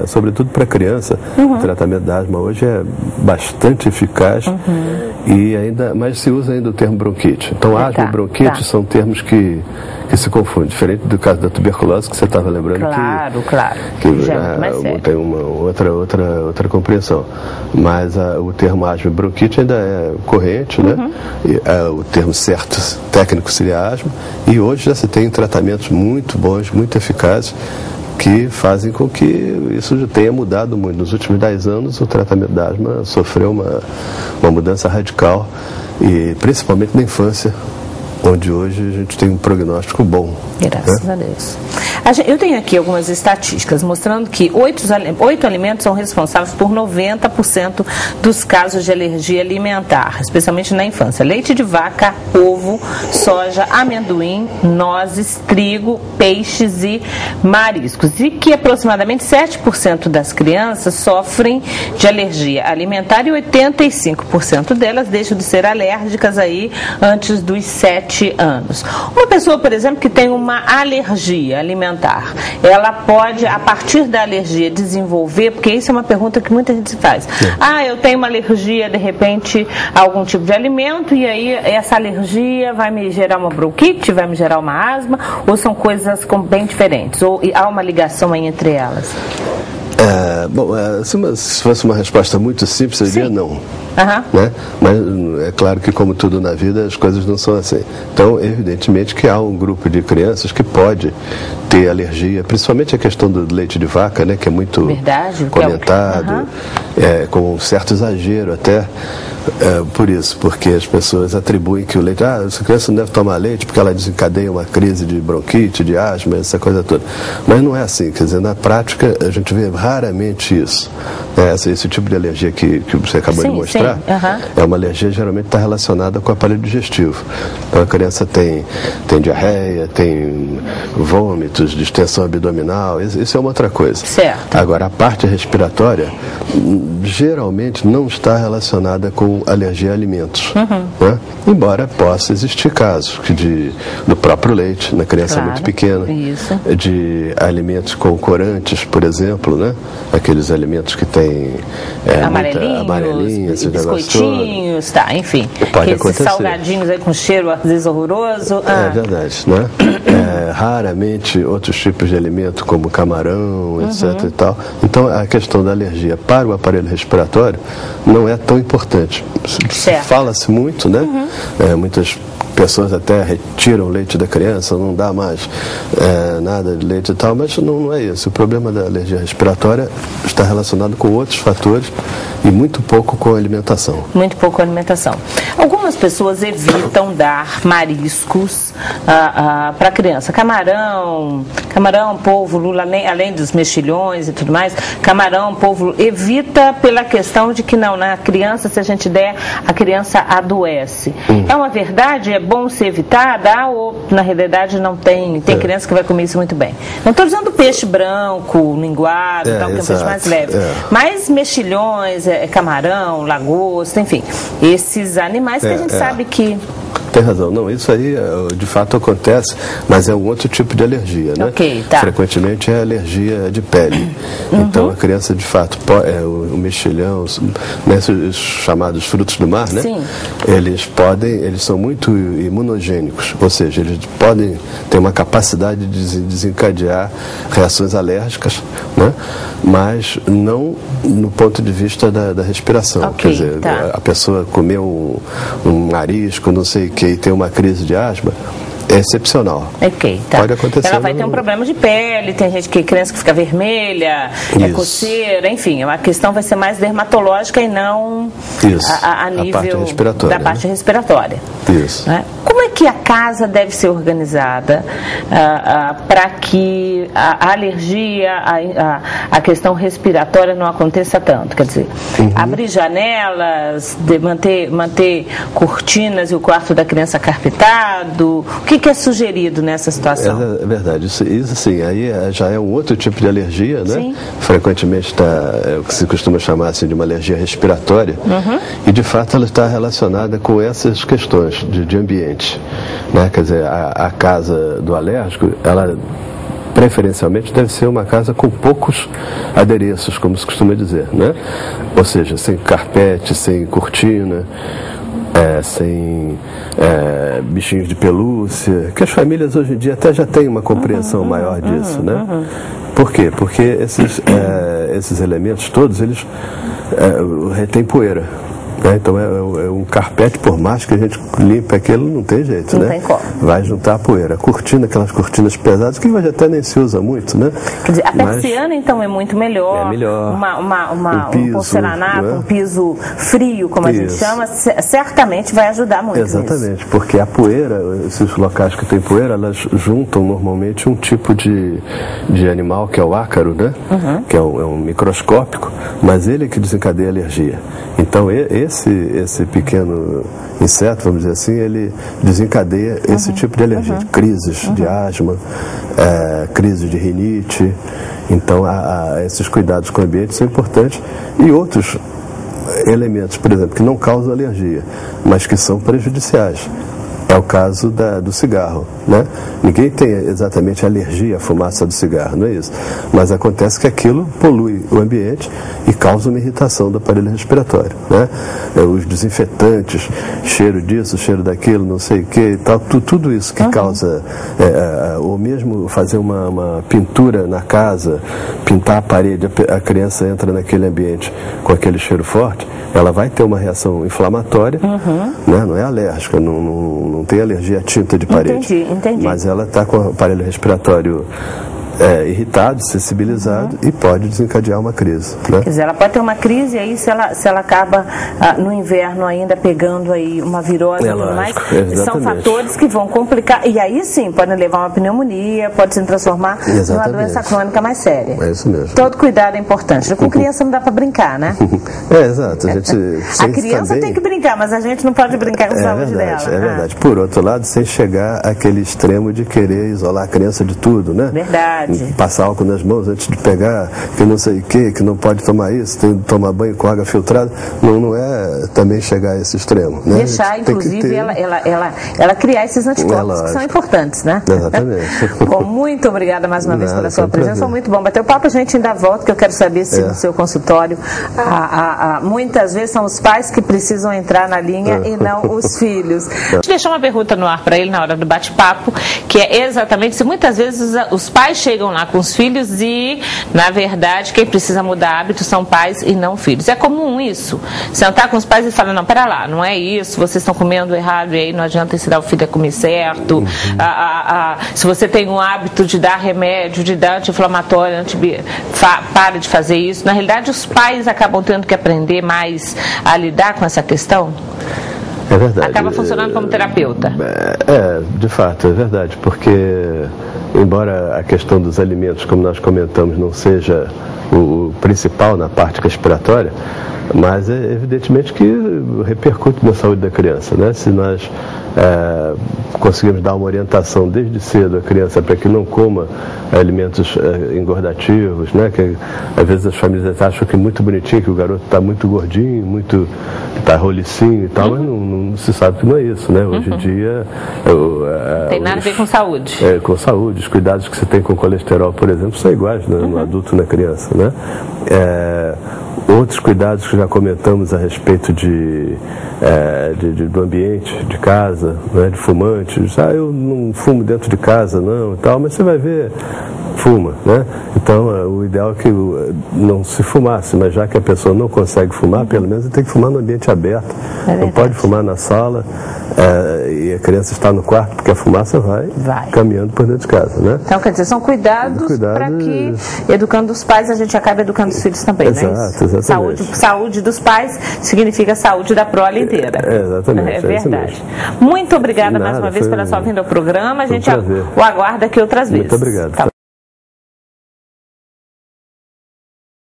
Sobretudo para criança, o tratamento da asma hoje é bastante eficaz e ainda, mas se usa ainda o termo bronquite. Então, asma e bronquite são termos que se confundem, diferente do caso da tuberculose que você estava lembrando. Que já tem uma outra compreensão. Mas o termo asma e bronquite ainda é corrente, né? O termo certo técnico seria asma, e hoje já se tem tratamentos muito bons, muito eficazes, que fazem com que isso já tenha mudado muito. Nos últimos 10 anos, o tratamento da asma sofreu uma mudança radical, e principalmente na infância, onde hoje a gente tem um prognóstico bom. Graças a Deus. Eu tenho aqui algumas estatísticas mostrando que 8 alimentos são responsáveis por 90% dos casos de alergia alimentar, especialmente na infância: leite de vaca, ovo, soja, amendoim, nozes, trigo, peixes e mariscos. E que aproximadamente 7% das crianças sofrem de alergia alimentar, e 85% delas deixam de ser alérgicas aí antes dos 7 anos. Uma pessoa, por exemplo, que tem uma alergia alimentar, ela pode, a partir da alergia, desenvolver, porque isso é uma pergunta que muita gente se faz. Eu tenho uma alergia, de repente, a algum tipo de alimento, e aí essa alergia vai me gerar uma bronquite, vai me gerar uma asma, ou são coisas bem diferentes? Ou há uma ligação aí entre elas? Se fosse uma resposta muito simples, eu diria não. Né? Mas é claro que, como tudo na vida, as coisas não são assim. Então, evidentemente que há um grupo de crianças que pode ter alergia, principalmente a questão do leite de vaca, né, que é muito comentado, com um certo exagero até, por isso, porque as pessoas atribuem que o leite, essa criança não deve tomar leite porque ela desencadeia uma crise de bronquite, de asma, essa coisa toda. Mas não é assim, quer dizer, na prática a gente vê raramente isso. Esse tipo de alergia que você acabou de mostrar é uma alergia que geralmente está relacionada com o aparelho digestivo. Então a criança tem diarreia, tem vômitos, distensão abdominal, isso é uma outra coisa. Agora, a parte respiratória geralmente não está relacionada com alergia a alimentos, né? Embora possa existir casos do próprio leite, na criança muito pequena, de alimentos com corantes, por exemplo, né? Aqueles alimentos que têm amarelinhos, biscoitinhos, enfim, esses salgadinhos aí com cheiro às vezes horroroso. É verdade, né? Raramente outros tipos de alimento, como camarão, etc. e tal. Então, a questão da alergia para o aparelho respiratório não é tão importante. Fala-se muito, né? Muitas pessoas até retiram o leite da criança, não dá mais nada de leite e tal, mas não é isso. O problema da alergia respiratória está relacionado com outros fatores e muito pouco com a alimentação. Muito pouco com a alimentação. Algumas pessoas evitam dar mariscos para a criança. Camarão, polvo, lula, além dos mexilhões e tudo mais, camarão, polvo, evita pela questão de que na criança, se a gente der, a criança adoece. É uma verdade? É bom se evitar? Ou na realidade não tem? Tem criança que vai comer isso muito bem. Não estou dizendo peixe branco, linguado, que é um peixe mais leve. Mas mexilhões, camarão, lagosta, enfim, esses animais que a gente sabe que... Tem razão. Não, isso aí de fato acontece, mas é um outro tipo de alergia, né? Frequentemente é alergia de pele. Então a criança, de fato, o mexilhão, né, os chamados frutos do mar, né? Eles são muito imunogênicos, ou seja, eles podem ter uma capacidade de desencadear reações alérgicas, né? Mas não no ponto de vista da respiração. Quer dizer, a pessoa comeu um marisco, não sei o que, e tem uma crise de asma, é excepcional. Pode acontecer. Ela vai ter um problema de pele, tem criança que fica vermelha, coceira, enfim, a questão vai ser mais dermatológica e não a nível da parte respiratória. Né? Como é que a casa deve ser organizada para que a alergia, a questão respiratória não aconteça tanto? Quer dizer, abrir janelas, manter cortinas e o quarto da criança carpetado. O que é sugerido nessa situação? É verdade, isso sim, aí já é um outro tipo de alergia, né? Frequentemente é o que se costuma chamar assim, de uma alergia respiratória, e de fato ela está relacionada com essas questões de ambiente, né? Quer dizer, a casa do alérgico, ela preferencialmente deve ser uma casa com poucos adereços, como se costuma dizer, né? Ou seja, sem carpete, sem cortina, sem bichinhos de pelúcia, que as famílias hoje em dia até já têm uma compreensão maior disso, né? Por quê? Porque esses elementos todos, eles retêm poeira. Então é um carpete, por mais que a gente limpe aquilo, não tem jeito, não né? Tem como. Vai juntar a poeira. A cortina, aquelas cortinas pesadas, que hoje até nem se usa muito, né? Quer dizer, a persiana, então, é muito melhor. É melhor. Um porcelanato, um piso frio, como a gente chama, certamente vai ajudar muito. Exatamente, nisso. Porque a poeira, esses locais que tem poeira, elas juntam normalmente um tipo de animal, que é o ácaro, né? Que é um microscópico, mas ele é que desencadeia a alergia. Então, esse pequeno inseto, vamos dizer assim, ele desencadeia esse tipo de alergia, crises de asma, crises de rinite. Então, esses cuidados com o ambiente são importantes. E outros elementos, por exemplo, que não causam alergia, mas que são prejudiciais. É o caso do cigarro, né? Ninguém tem exatamente alergia à fumaça do cigarro, não é isso? Mas acontece que aquilo polui o ambiente e causa uma irritação do aparelho respiratório, né? Os desinfetantes, cheiro disso, cheiro daquilo, não sei o que e tal, tudo isso que causa, ou mesmo fazer uma pintura na casa, pintar a parede, a criança entra naquele ambiente com aquele cheiro forte, ela vai ter uma reação inflamatória, né? Não é alérgica, não tem alergia à tinta de parede. Entendi. Mas ela está com o aparelho respiratório irritado, sensibilizado e pode desencadear uma crise, né? Quer dizer, ela pode ter uma crise e aí se ela acaba no inverno ainda pegando aí uma virose e tudo mais, são fatores que vão complicar e aí sim podem levar a uma pneumonia, pode se transformar numa doença crônica mais séria. É isso mesmo. Todo cuidado é importante. Com criança não dá para brincar, né? Exato. A criança tem que brincar, mas a gente não pode brincar com a saúde dela. É verdade. Por outro lado, sem chegar àquele extremo de querer isolar a criança de tudo, né? Verdade. Passar álcool nas mãos antes de pegar, que não sei o que não pode tomar isso, tem que tomar banho com água filtrada. Não é também chegar a esse extremo, né? Deixar, inclusive, ela criar esses anticorpos que são importantes, né? Exatamente. Bom, muito obrigada mais uma vez pela sua presença. Foi muito bom bater o papo. A gente ainda volta, que eu quero saber se no seu consultório muitas vezes são os pais que precisam entrar na linha e não os filhos. Deixa eu deixar uma pergunta no ar para ele na hora do bate-papo, que é exatamente se muitas vezes os pais chegam lá com os filhos e, na verdade, quem precisa mudar hábitos são pais e não filhos. É comum isso. Sentar com os pais e falar, não, pera lá, não é isso, vocês estão comendo errado e aí não adianta ensinar o filho a comer certo. Se você tem um hábito de dar remédio, de dar anti-inflamatório, para de fazer isso. Na realidade, os pais acabam tendo que aprender mais a lidar com essa questão. É verdade. Acaba funcionando como terapeuta. De fato, é verdade, porque embora a questão dos alimentos, como nós comentamos, não seja o principal na parte respiratória, mas é evidentemente que repercute na saúde da criança, né? Se nós conseguimos dar uma orientação desde cedo à criança para que não coma alimentos engordativos, né? Que às vezes as famílias acham que é muito bonitinho, que o garoto está muito gordinho, está rolicinho e tal, mas não se sabe que não é isso, né? Hoje em dia tem nada a ver com saúde. Com saúde, os cuidados que você tem com colesterol, por exemplo, são iguais, né? No adulto e na criança, né? Outros cuidados que já comentamos a respeito do ambiente de casa, né, de fumantes. Eu não fumo dentro de casa, não, e tal, mas você vai ver, fuma, né? Então, o ideal é que não se fumasse, mas já que a pessoa não consegue fumar, pelo menos tem que fumar no ambiente aberto. Não pode fumar na sala e a criança está no quarto, porque a fumaça vai caminhando por dentro de casa, né? Então, quer dizer, são cuidados para que, educando os pais, a gente acabe educando os filhos também, né? Exatamente. Saúde dos pais significa saúde da prole inteira. Exatamente. É verdade. Muito obrigada mais uma vez pela sua vinda ao programa. A gente o aguarda aqui outras vezes. Muito obrigado.